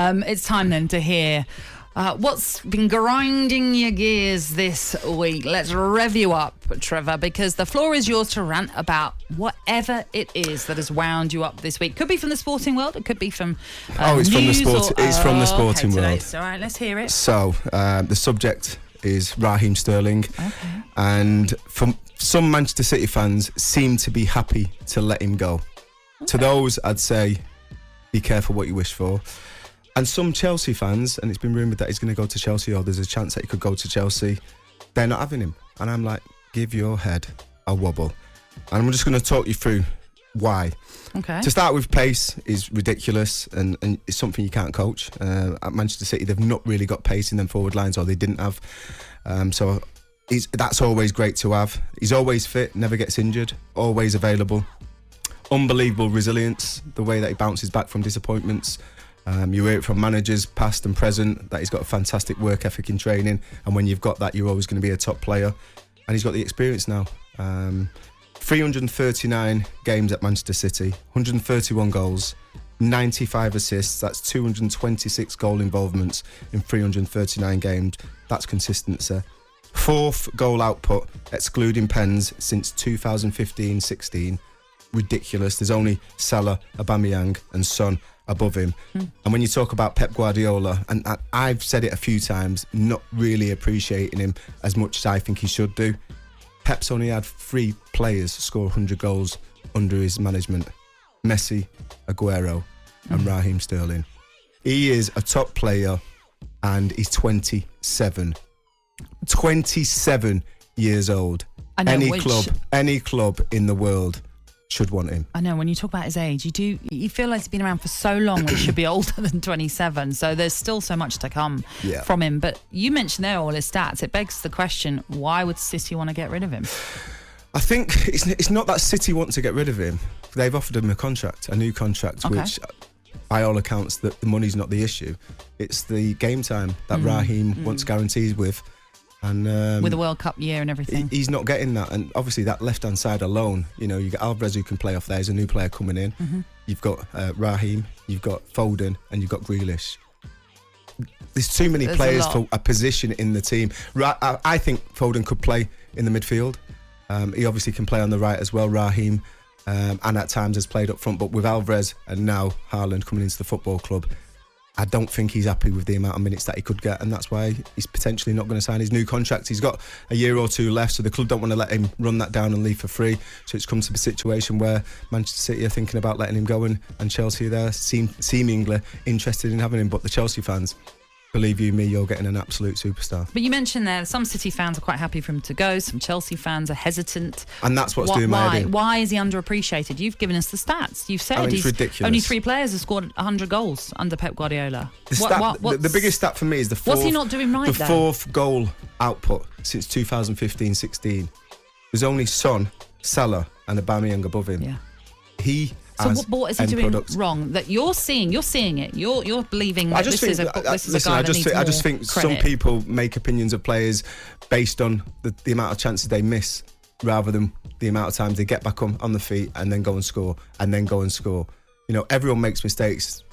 It's time then to hear what's been grinding your gears this week. Let's rev you up, Trevor, because the floor is yours to rant about whatever it is that has wound you up this week. Could be from the sporting world. It could be from it's news from the sporting world. It's all right, let's hear it. So the subject is Raheem Sterling. Okay. And some Manchester City fans seem to be happy to let him go. Okay. To those, I'd say, be careful what you wish for. And some Chelsea fans, and it's been rumoured that he's going to go to Chelsea, or there's a chance that he could go to Chelsea, they're not having him. And I'm like, give your head a wobble. And I'm just going to talk you through why. Okay. To start with, pace is ridiculous and it's something you can't coach. At Manchester City, they've not really got pace in them forward lines, or they didn't have. So that's always great to have. He's always fit, never gets injured, always available. Unbelievable resilience, the way that he bounces back from disappointments. You hear it from managers, past and present, that he's got a fantastic work ethic in training, and when you've got that, you're always going to be a top player. And he's got the experience now. 339 games at Manchester City, 131 goals, 95 assists. That's 226 goal involvements in 339 games. That's consistency. Fourth goal output, excluding pens, since 2015-16. Ridiculous. There's only Salah, Aubameyang and Son above him. And when you talk about Pep Guardiola, and I've said it a few times, not really appreciating him as much as I think he should do. Pep's only had 3 players score 100 goals under his management: Messi, Aguero and Raheem Sterling. He is a top player and he's 27 years old. I know, any club in the world should want him. I know, when you talk about his age, you feel like he's been around for so long when he should be older than 27, so there's still so much to come from him. But you mentioned there all his stats. It begs the question, why would City want to get rid of him? I think it's not that City want to get rid of him. They've offered him a new contract, which by all accounts that the money's not the issue. It's the game time that Raheem wants guarantees with. And with the World Cup year and everything, he's not getting that. And obviously that left-hand side alone, you get Alvarez who can play off there. There's a new player coming in. You've got Raheem, you've got Foden and you've got Grealish. There's too many players for a position in the team. I think Foden could play in the midfield. He obviously can play on the right as well, Raheem, and at times has played up front. But with Alvarez and now Haaland coming into the football club, I don't think he's happy with the amount of minutes that he could get, and that's why he's potentially not going to sign his new contract. He's got a year or two left, so the club don't want to let him run that down and leave for free. So it's come to a situation where Manchester City are thinking about letting him go, and Chelsea there seemingly interested in having him. But the Chelsea fans, believe you me, you're getting an absolute superstar. But you mentioned there some City fans are quite happy for him to go, some Chelsea fans are hesitant, and that's what's doing my head in. Why is he underappreciated? You've given us the stats. You've said it's ridiculous. Only 3 players have scored 100 goals under Pep Guardiola. The biggest stat for me is the fourth. What's he not doing right? The fourth goal output since 2015-16. There's only Son, Salah and Aubameyang above him. Yeah. So what is he doing wrong that you're seeing? You're seeing it. You're believing that this is a guy that needs more credit. I just think some people make opinions of players based on the amount of chances they miss, rather than the amount of times they get back on the feet and then go and score and then go and score. Everyone makes mistakes.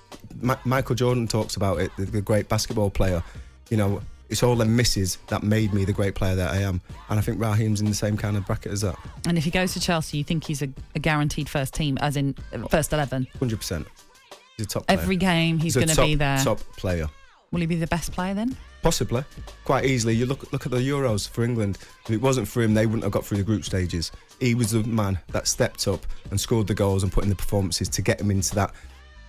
Michael Jordan talks about it, the great basketball player. It's all them misses that made me the great player that I am. And I think Raheem's in the same kind of bracket as that. And if he goes to Chelsea, you think he's a guaranteed first team, as in first 11? 100%. He's a top player. Every game he's going to be there. Top player. Will he be the best player then? Possibly. Quite easily. You look at the Euros for England. If it wasn't for him, they wouldn't have got through the group stages. He was the man that stepped up and scored the goals and put in the performances to get him into that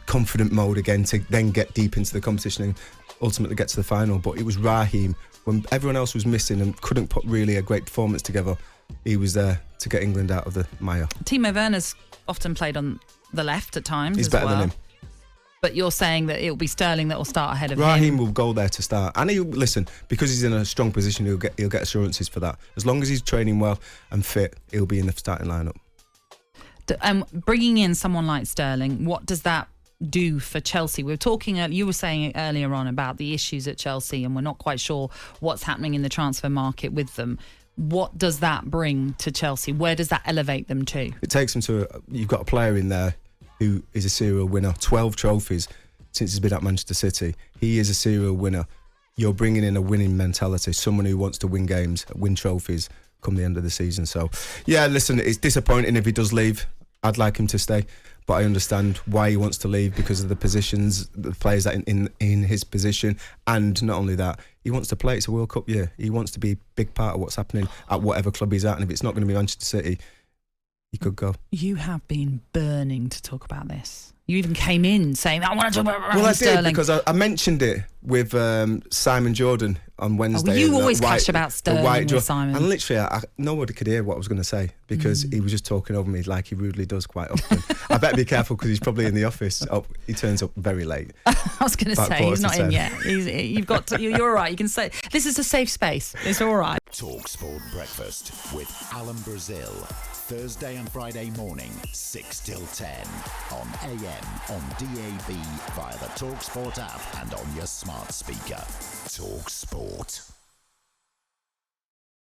confident mode again, to then get deep into the competition and ultimately get to the final. But it was Raheem, when everyone else was missing and couldn't put really a great performance together, he was there to get England out of the mire. Timo Werner's often played on the left at times. He's better than him. But you're saying that it'll be Sterling that will start ahead of him. Raheem will go there to start, and because he's in a strong position, he'll get assurances for that. As long as he's training well and fit, he'll be in the starting lineup. Bringing in someone like Sterling, what does that do for Chelsea? You were saying earlier on about the issues at Chelsea, and we're not quite sure what's happening in the transfer market with them. What does that bring to Chelsea? Where does that elevate them to? It takes them to you've got a player in there who is a serial winner, 12 trophies since he's been at Manchester City. He is a serial winner. You're bringing in a winning mentality, someone who wants to win games, win trophies come the end of the season. So, yeah, listen, it's disappointing if he does leave. I'd like him to stay, but I understand why he wants to leave because of the positions, the players that in his position, and not only that, he wants to play. It's a World Cup year. He wants to be a big part of what's happening at whatever club he's at, and if it's not going to be Manchester City, he could go. You have been burning to talk about this. You even came in saying, I want to talk about Raheem Sterling. Well, I did, because I mentioned it with Simon Jordan on Wednesday. Oh, you always clash about Sterling with Simon. And literally, nobody could hear what I was going to say because he was just talking over me like he rudely does quite often. I better be careful because he's probably in the office. Oh, he turns up very late. I was going to say, he's not in yet. You've got to, you're all right. You can say, this is a safe space. It's all right. talkSPORT Breakfast with Alan Brazil. Thursday and Friday morning, 6 till 10. On AM, on DAB, via the talkSPORT app and on your smart speaker. talkSPORT.